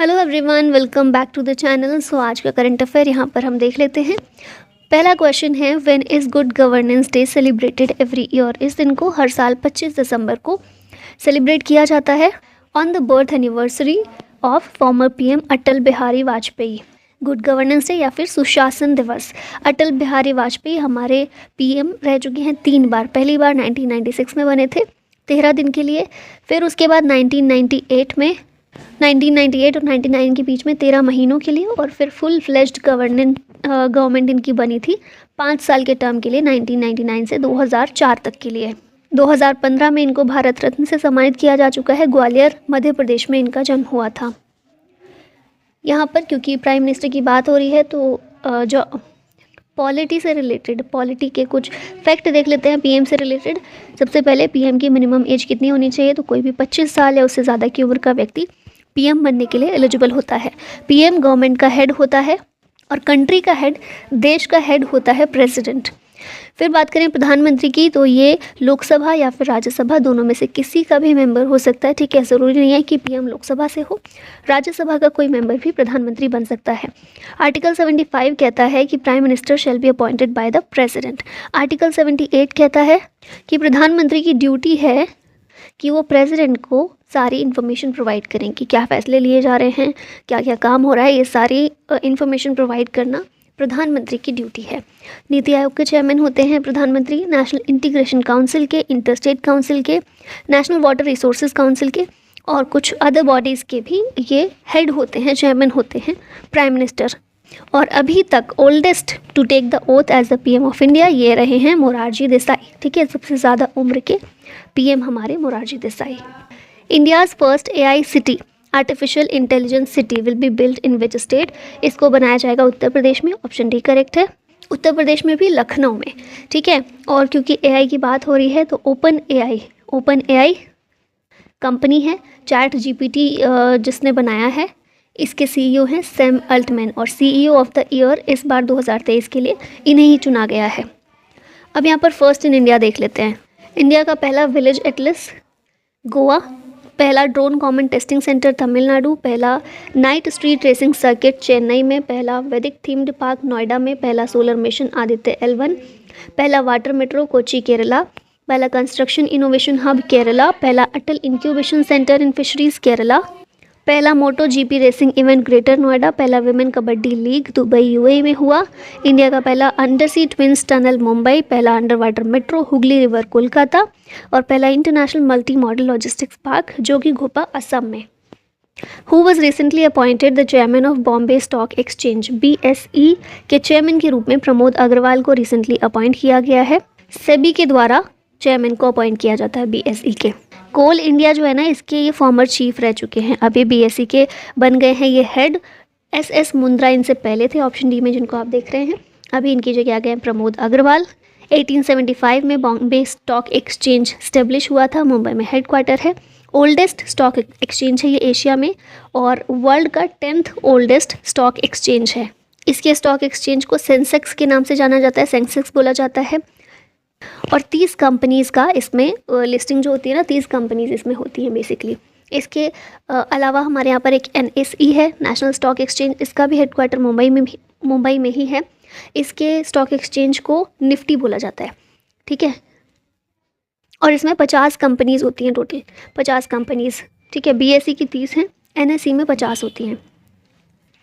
Hello everyone, welcome back to the channel. So आज का current affair यहाँ पर हम देख लेते हैं। पहला क्वेश्चन है, when is good governance day celebrated every year. इस दिन को हर साल 25 दिसंबर को सेलिब्रेट किया जाता है। On the birth anniversary of former PM Atal Bihari Vajpayee. Good governance day या फिर सुशासन दिवस। अटल बिहारी वाजपेयी हमारे पीएम रह चुके हैं 3 बार। पहली बार 1996 में बने थे 13 दिन के लिए, फिर उसके बाद 1998 और 99 के बीच में 13 महीनों के लिए, और फिर फुल फ्लेज्ड गवर्नमेंट इनकी बनी थी 5 साल के टर्म के लिए 1999 से 2004 तक के लिए। 2015 में इनको भारत रत्न से सम्मानित किया जा चुका है। ग्वालियर मध्य प्रदेश में इनका जन्म हुआ था। यहाँ पर क्योंकि प्राइम मिनिस्टर की बात हो रही है तो जो पॉलिटी से रिलेटेड पॉलिटी के कुछ फैक्ट देख लेते हैं पीएम से रिलेटेड। सबसे पहले पीएम की मिनिमम एज कितनी होनी चाहिए, तो कोई भी 25 साल या उससे ज़्यादा की उम्र का व्यक्ति पीएम बनने के लिए एलिजिबल होता है। पीएम गवर्नमेंट का हेड होता है और कंट्री का हेड, देश का हेड होता है प्रेसिडेंट। फिर बात करें प्रधानमंत्री की, तो ये लोकसभा या फिर राज्यसभा दोनों में से किसी का भी मेंबर हो सकता है। ठीक है, ज़रूरी नहीं है कि पीएम लोकसभा से हो, राज्यसभा का कोई मेंबर भी प्रधानमंत्री बन सकता है। आर्टिकल 75 कहता है कि prime minister shall be appointed by the president. Article 78 कहता है कि प्रधानमंत्री की ड्यूटी है कि वो प्रेसिडेंट को सारी इन्फॉर्मेशन प्रोवाइड करें कि क्या फ़ैसले लिए जा रहे हैं, क्या क्या काम हो रहा है, ये सारी इन्फॉर्मेशन प्रोवाइड करना प्रधानमंत्री की ड्यूटी है। नीति आयोग के चेयरमैन होते हैं प्रधानमंत्री, नेशनल इंटीग्रेशन काउंसिल के, इंटरस्टेट काउंसिल के, नेशनल वाटर रिसोर्सेज काउंसिल के और कुछ अदर बॉडीज़ के भी ये हेड होते हैं, चेयरमैन होते हैं प्राइम मिनिस्टर। और अभी तक oldest to take the oath as the PM of India ये रहे हैं मोरारजी देसाई। ठीक है, सबसे ज़्यादा उम्र के पीएम हमारे Morarji Desai. India's first AI city, artificial intelligence city will be built in which state. इसको बनाया जाएगा उत्तर प्रदेश में। ऑप्शन डी करेक्ट है। उत्तर प्रदेश में भी, लखनऊ में। ठीक है, और क्योंकि एआई की बात हो रही है तो ओपन एआई कंपनी है, चैट जीपीटी जिसने बनाया है, इसके सीईओ हैं सैम अल्टमैन, और सीईओ ऑफ द ईयर इस बार 2023 के लिए इन्हें ही चुना गया है। अब यहाँ पर फर्स्ट इन इंडिया देख लेते हैं। इंडिया का पहला विलेज एटलस गोवा, पहला drone common testing centre Tamil Nadu, पहला night street racing circuit Chennai में, पहला वैदिक थीम्ड पार्क नोएडा में, पहला सोलर मिशन आदित्य L1, पहला वाटर मेट्रो कोची केरला, पहला कंस्ट्रक्शन इनोवेशन हब केरला, पहला Atal incubation centre in fisheries Kerala, पहला moto GP racing event greater Noida, पहला women kabaddi league Dubai UAE में हुआ, इंडिया का पहला अंडरसी ट्विंस टनल मुंबई, पहला under water metro Hooghly river Kolkata और पहला international multi modal logistics park Jogighopa Assam में। Who was recently appointed the chairman of Bombay stock exchange. BSE के चेयरमैन के रूप में प्रमोद अग्रवाल को रिसेंटली अपॉइंट किया गया है। सेबी के द्वारा चेयरमैन को अपॉइंट किया जाता है BSE के। कोल इंडिया जो है ना, इसके ये फॉर्मर चीफ रह चुके हैं, अभी BSE के बन गए हैं ये हेड। SS मुंद्रा इनसे पहले थे, ऑप्शन डी में, जिनको आप देख रहे हैं। अभी इनकी जगह आ गए प्रमोद अग्रवाल। 1875 में बॉम्बे स्टॉक एक्सचेंज स्टेब्लिश हुआ था, मुंबई में हेडक्वार्टर है। ओल्डेस्ट स्टॉक एक्सचेंज है ये एशिया में, और वर्ल्ड का 10th ओल्डेस्ट स्टॉक एक्सचेंज है। इसके स्टॉक एक्सचेंज को सेंसेक्स के नाम से जाना जाता है, सेंसेक्स बोला जाता है। और 30 कंपनीज़ का इसमें लिस्टिंग जो होती है ना, 30 कंपनीज़ इसमें होती हैं बेसिकली। इसके अलावा हमारे यहाँ पर एक NSE है, नेशनल स्टॉक एक्सचेंज, इसका भी हेडक्वार्टर मुंबई में ही है। इसके स्टॉक एक्सचेंज को निफ्टी बोला जाता है। ठीक है, और इसमें 50 कंपनीज़ होती हैं, टोटल 50 कंपनीज़। ठीक है, BSE की 30 हैं, NSE में 50 होती हैं।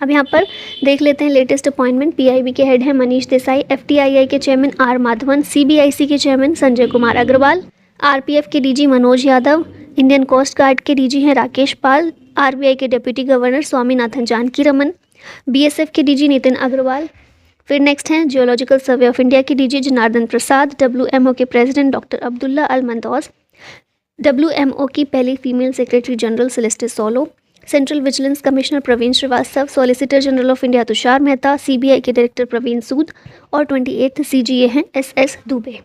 अब यहाँ पर देख लेते हैं लेटेस्ट अपॉइंटमेंट। PIB के हेड हैं मनीष देसाई, FTII के चेयरमैन R माधवन, CBIC के चेयरमैन संजय कुमार अग्रवाल, RPF के DG Manoj Yadav, Indian Coast Guard के DG हैं राकेश पाल, RBI के deputy governor Swaminathan Janaki Raman, BSF के DG नितिन अग्रवाल। फिर नेक्स्ट हैं जियोलॉजिकल सर्वे ऑफ इंडिया के DG जनार्दन प्रसाद, WMO के president doctor Abdullah Al Mandous, WMO की पहली female secretary general Celeste Saulo, central vigilance commissioner Praveen Srivastava, solicitor general of India Tushar Mehta, CBI के director Praveen Sood और 28th CGA हैं SS Dubey.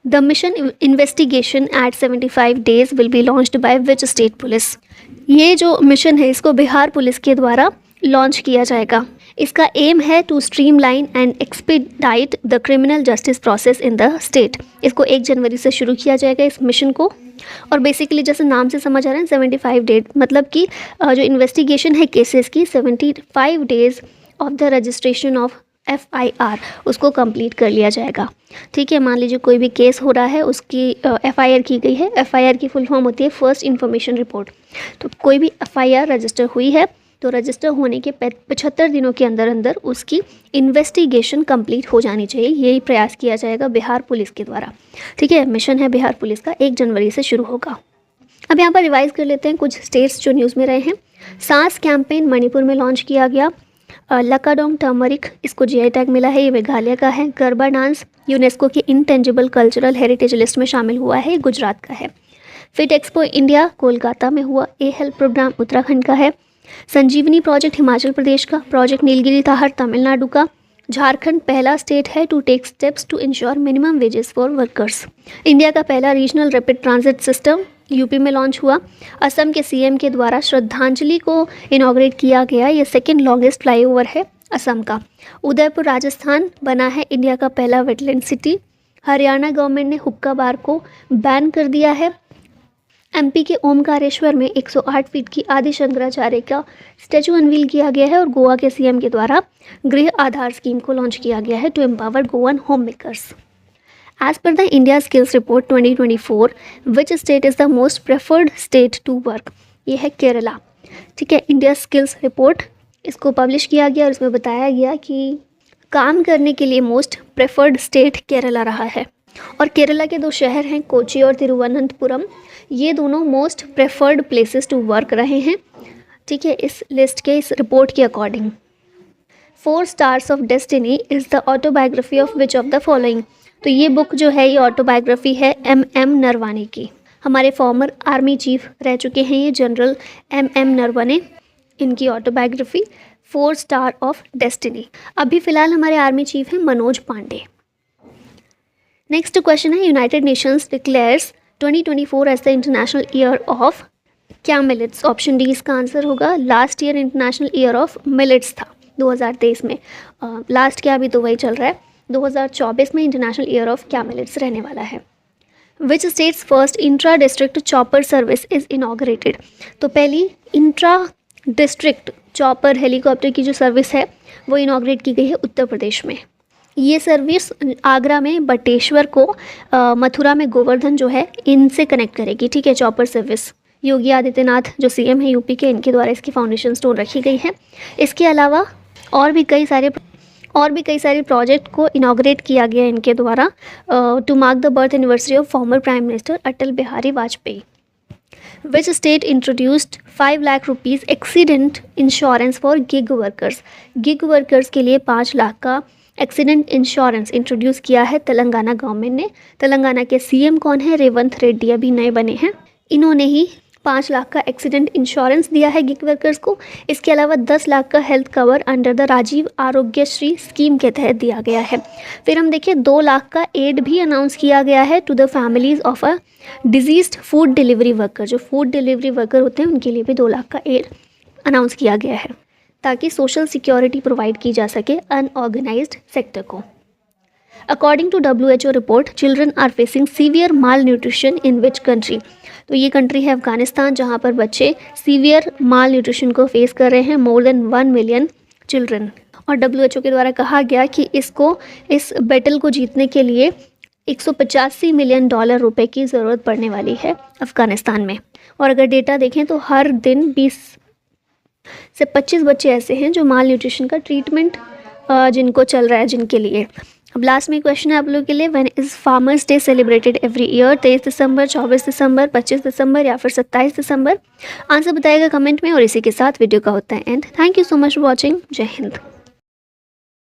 The mission investigation at 75 days will be launched by which state police. ये जो mission है इसको Bihar police के द्वारा launch किया जाएगा। इसका एम है to streamline and expedite the criminal justice process in the state. इसको 1 जनवरी से शुरू किया जाएगा इस मिशन को, और बेसिकली जैसे नाम से समझ आ रहा है 75 डेज, मतलब कि जो इन्वेस्टिगेशन है केसेस की 75 days of the registration of FIR उसको कंप्लीट कर लिया जाएगा। ठीक है, मान लीजिए कोई भी केस हो रहा है, उसकी FIR की गई है। FIR की फुल फॉर्म होती है फर्स्ट इन्फॉर्मेशन रिपोर्ट। तो कोई भी FIR रजिस्टर हुई है तो रजिस्टर होने के 75 दिनों के अंदर अंदर उसकी इन्वेस्टिगेशन कंप्लीट हो जानी चाहिए। यही प्रयास किया जाएगा बिहार पुलिस के द्वारा। ठीक है, मिशन है बिहार पुलिस का, 1 जनवरी से शुरू होगा। अब यहाँ पर रिवाइज कर लेते हैं कुछ स्टेट्स जो न्यूज़ में रहे हैं। सांस कैंपेन मणिपुर में लॉन्च किया गया। लकाडोंग टर्मरिक, इसको GI टैग मिला है, ये मेघालय का है। गरबा डांस यूनेस्को की इंटेंजिबल कल्चरल हेरिटेज लिस्ट में शामिल हुआ है, गुजरात का है। फिट एक्सपो इंडिया कोलकाता में हुआ। हेल्थ प्रोग्राम उत्तराखंड का है। संजीवनी प्रोजेक्ट हिमाचल प्रदेश का। प्रोजेक्ट नीलगिरी ताहर तमिलनाडु का। झारखंड पहला स्टेट है to take steps to ensure minimum wages for workers. India का पहला regional rapid transit system UP में लॉन्च हुआ। असम के CM के द्वारा श्रद्धांजलि को इनॉग्रेट किया गया। ये 2nd लॉन्गेस्ट फ्लाईओवर है असम का। उदयपुर राजस्थान बना है इंडिया का पहला वेटलैंड सिटी। हरियाणा गवर्नमेंट ने हुक्का बार को बैन कर दिया है। MP के ओमकारेश्वर में 108 फीट की आदि शंकराचार्य का स्टैचू अनवील किया गया है। और गोवा के CM के द्वारा गृह आधार स्कीम को लॉन्च किया गया है to empower Goan home makers. As per the India Skills Report 2024, which state is the most preferred state to work? ये है केरला। ठीक है, इंडिया स्किल्स रिपोर्ट इसको पब्लिश किया गया और इसमें बताया गया कि काम करने के लिए मोस्ट प्रेफर्ड स्टेट केरला रहा है। और केरला के 2 शहर हैं, कोची और तिरुवनंतपुरम। ये दोनों most preferred places to work रहे हैं। ठीक है, इस लिस्ट के, इस रिपोर्ट के according. 4 Stars of Destiny is the autobiography of which of the following? तो ये बुक जो है ये ऑटोबायोग्राफी है MM नरवाने की। हमारे फॉर्मर आर्मी चीफ रह चुके हैं ये जनरल MM नरवणे। इनकी ऑटोबायोग्राफी 4 Star ऑफ डेस्टिनी। अभी फ़िलहाल हमारे आर्मी चीफ हैं मनोज पांडे। नेक्स्ट क्वेश्चन है, united nations declares 2024 as the international year of क्या मिलेट्स? ऑप्शन डी इसका आंसर होगा। Last year international year of millets था 2023 में। लास्ट क्या, अभी तो वही चल रहा है। 2024 में इंटरनेशनल ईयर ऑफ क्या मिलेट्स रहने वाला है। Which states first intra district chopper service is inaugurated? तो पहली इंट्रा डिस्ट्रिक्ट चॉपर हेलीकॉप्टर की जो सर्विस है वो इनॉग्रेट की गई है उत्तर प्रदेश में। ये सर्विस आगरा में बटेश्वर को मथुरा में गोवर्धन जो है इनसे कनेक्ट करेगी। ठीक है, चॉपर सर्विस योगी आदित्यनाथ जो CM है यूपी के, इनके द्वारा इसकी फाउंडेशन स्टोन रखी गई है। इसके अलावा और भी कई सारे प्रोजेक्ट को इनॉग्रेट किया गया इनके द्वारा to mark the birth anniversary of former prime minister Atal Bihari Vajpayee. Which state introduced 5 lakh rupees accident insurance for gig workers? Gig workers के लिए 5 लाख का एक्सीडेंट इंश्योरेंस इंट्रोड्यूस किया है तेलंगाना गवर्नमेंट ने। तेलंगाना के CM कौन है? रेवंत रेड्डी, अभी नए बने हैं। इन्होंने ही 5 लाख का एक्सीडेंट इंश्योरेंस दिया है गिग वर्कर्स को। इसके अलावा 10 लाख का health cover under the Rajiv Aarogyasri scheme के तहत दिया गया है। फिर हम देखिए 2 लाख का एड भी अनाउंस किया गया है to the families of a diseased food delivery worker. जो फूड डिलीवरी वर्कर होते हैं उनके लिए भी 2 लाख का एड अनाउंस किया गया है ताकि सोशल सिक्योरिटी प्रोवाइड की जा सके अनऑर्गेनाइज्ड सेक्टर को। According to WHO report, children are facing severe malnutrition in which country? तो ये कंट्री है अफगानिस्तान, जहाँ पर बच्चे सीवियर माल न्यूट्रिशन को फेस कर रहे हैं, मोर देन 1 मिलियन चिल्ड्रन। और WHO के द्वारा कहा गया कि इस बैटल को जीतने के लिए $185 मिलियन रुपए की ज़रूरत पड़ने वाली है अफ़गानिस्तान में। और अगर डेटा देखें तो हर दिन 20 से 25 बच्चे ऐसे हैं जो माल न्यूट्रिशन का ट्रीटमेंट जिनको चल रहा है, जिनके लिए। अब लास्ट में क्वेश्चन है आप लोगों के लिए, when is farmers day celebrated every year? 23 दिसंबर, 24 दिसंबर, 25 दिसंबर या फिर 27 दिसंबर? आंसर बताइएगा कमेंट में। और इसी के साथ वीडियो का होता है and. Thank you so much for watching. जय हिंद।